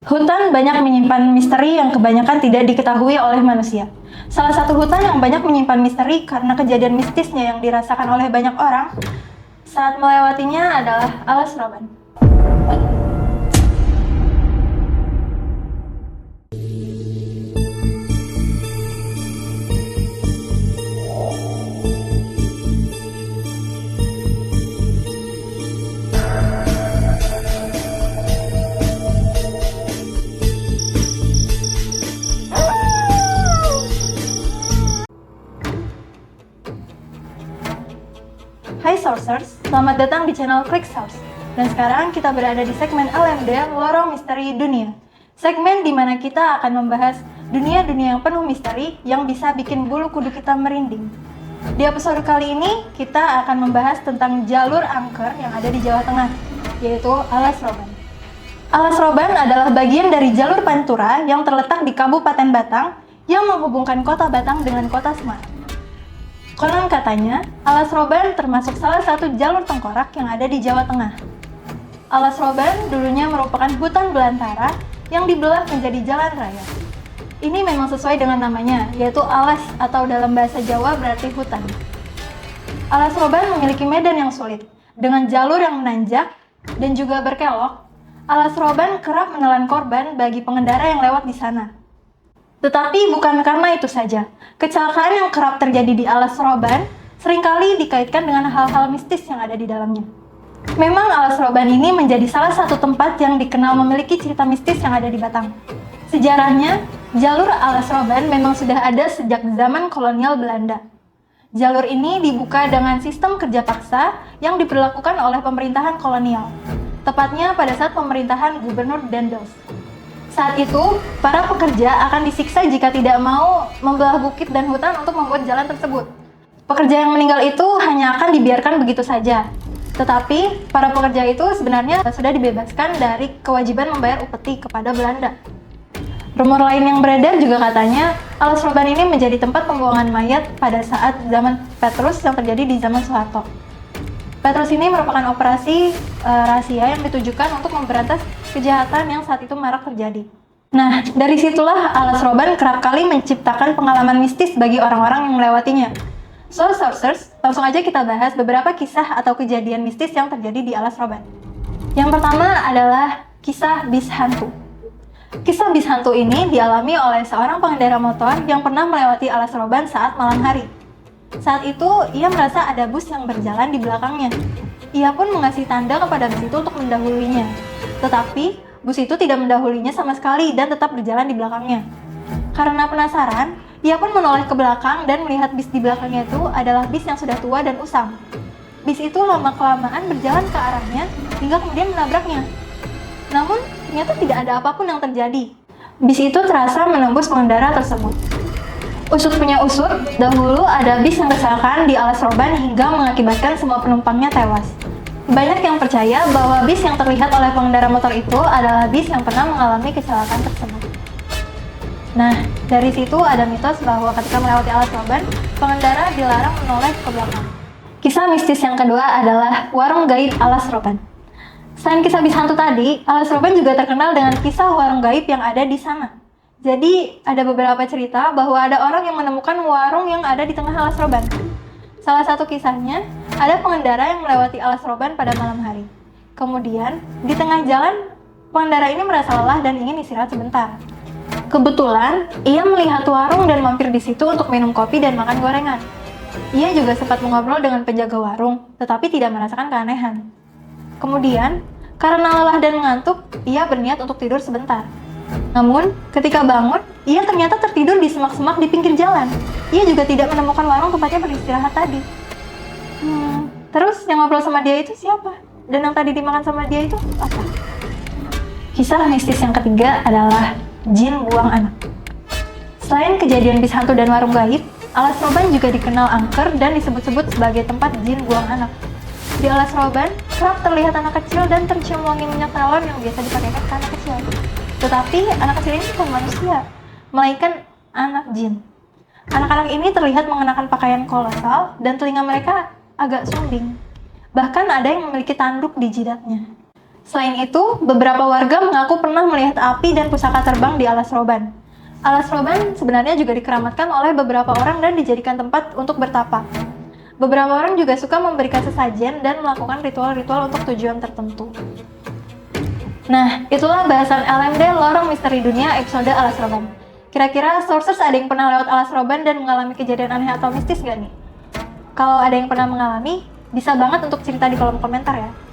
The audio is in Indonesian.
Hutan banyak menyimpan misteri yang kebanyakan tidak diketahui oleh manusia. Salah satu hutan yang banyak menyimpan misteri karena kejadian mistisnya yang dirasakan oleh banyak orang saat melewatinya adalah Alas Roban. Hai Sourcers, selamat datang di channel Click Source. Dan sekarang kita berada di segmen LMD, Lorong Misteri Dunia. Segmen di mana kita akan membahas dunia-dunia yang penuh misteri yang bisa bikin bulu kuduk kita merinding. Di episode kali ini, kita akan membahas tentang jalur angker yang ada di Jawa Tengah, yaitu Alas Roban. Alas Roban adalah bagian dari jalur Pantura yang terletak di Kabupaten Batang yang menghubungkan kota Batang dengan kota Semarang. Konon katanya, Alas Roban termasuk salah satu jalur tengkorak yang ada di Jawa Tengah. Alas Roban dulunya merupakan hutan belantara yang dibelah menjadi jalan raya. Ini memang sesuai dengan namanya, yaitu alas atau dalam bahasa Jawa berarti hutan. Alas Roban memiliki medan yang sulit, dengan jalur yang menanjak dan juga berkelok. Alas Roban kerap menelan korban bagi pengendara yang lewat di sana. Tetapi bukan karena itu saja. Kecelakaan yang kerap terjadi di Alas Roban seringkali dikaitkan dengan hal-hal mistis yang ada di dalamnya. Memang Alas Roban ini menjadi salah satu tempat yang dikenal memiliki cerita mistis yang ada di Batang. Sejarahnya, jalur Alas Roban memang sudah ada sejak zaman kolonial Belanda. Jalur ini dibuka dengan sistem kerja paksa yang diberlakukan oleh pemerintahan kolonial, tepatnya pada saat pemerintahan Gubernur Daendels. Saat itu, para pekerja akan disiksa jika tidak mau membelah bukit dan hutan untuk membuat jalan tersebut. Pekerja yang meninggal itu hanya akan dibiarkan begitu saja. Tetapi, para pekerja itu sebenarnya sudah dibebaskan dari kewajiban membayar upeti kepada Belanda. Rumor lain yang beredar juga katanya, Alas Roban ini menjadi tempat pembuangan mayat pada saat zaman Petrus yang terjadi di zaman Soeharto. Petrus ini merupakan operasi rahasia yang ditujukan untuk memberantas kejahatan yang saat itu marak terjadi. Nah, dari situlah Alas Roban kerap kali menciptakan pengalaman mistis bagi orang-orang yang melewatinya. So, Sourcers, langsung aja kita bahas beberapa kisah atau kejadian mistis yang terjadi di Alas Roban. Yang pertama adalah kisah bis hantu. Kisah bis hantu ini dialami oleh seorang pengendara motor yang pernah melewati Alas Roban saat malam hari. Saat itu, ia merasa ada bus yang berjalan di belakangnya. Ia pun mengasih tanda kepada bus itu untuk mendahuluinya. Tetapi, bus itu tidak mendahuluinya sama sekali dan tetap berjalan di belakangnya. Karena penasaran, ia pun menoleh ke belakang dan melihat bis di belakangnya itu adalah bis yang sudah tua dan usang. Bis itu lama-kelamaan berjalan ke arahnya hingga kemudian menabraknya. Namun, ternyata tidak ada apapun yang terjadi. Bis itu terasa menembus pengendara tersebut. Usut punya usut, dahulu ada bis yang kecelakaan di Alas Roban hingga mengakibatkan semua penumpangnya tewas. Banyak yang percaya bahwa bis yang terlihat oleh pengendara motor itu adalah bis yang pernah mengalami kecelakaan tersebut. Nah, dari situ ada mitos bahwa ketika melewati Alas Roban, pengendara dilarang menoleh ke belakang. Kisah mistis yang kedua adalah warung gaib Alas Roban. Selain kisah bis hantu tadi, Alas Roban juga terkenal dengan kisah warung gaib yang ada di sana. Jadi, ada beberapa cerita bahwa ada orang yang menemukan warung yang ada di tengah Alas Roban. Salah satu kisahnya, ada pengendara yang melewati Alas Roban pada malam hari. Kemudian, di tengah jalan, pengendara ini merasa lelah dan ingin istirahat sebentar. Kebetulan, ia melihat warung dan mampir di situ untuk minum kopi dan makan gorengan. Ia juga sempat mengobrol dengan penjaga warung, tetapi tidak merasakan keanehan. Kemudian, karena lelah dan mengantuk, ia berniat untuk tidur sebentar. Namun, ketika bangun, ia ternyata tertidur di semak-semak di pinggir jalan. Ia juga tidak menemukan warung tempatnya beristirahat tadi. Terus yang ngobrol sama dia itu siapa? Dan yang tadi dimakan sama dia itu apa? Kisah mistis yang ketiga adalah jin buang anak. Selain kejadian bis hantu dan warung gaib, Alas Roban juga dikenal angker dan disebut-sebut sebagai tempat jin buang anak. Di Alas Roban, kerap terlihat anak kecil dan tercium wangi minyak tawon yang biasa dipakai ke anak kecil. Tetapi anak kecil ini bukan manusia, melainkan anak jin. Anak-anak ini terlihat mengenakan pakaian kolosal dan telinga mereka agak sumbing. Bahkan ada yang memiliki tanduk di jidatnya. Selain itu, beberapa warga mengaku pernah melihat api dan pusaka terbang di Alas Roban. Alas Roban sebenarnya juga dikeramatkan oleh beberapa orang dan dijadikan tempat untuk bertapa. Beberapa orang juga suka memberikan sesajen dan melakukan ritual-ritual untuk tujuan tertentu. Nah, itulah bahasan LMD Lorong Misteri Dunia episode Alas Roban. Kira-kira sources ada yang pernah lewat Alas Roban dan mengalami kejadian aneh atau mistis gak nih? Kalau ada yang pernah mengalami, bisa banget untuk cerita di kolom komentar ya.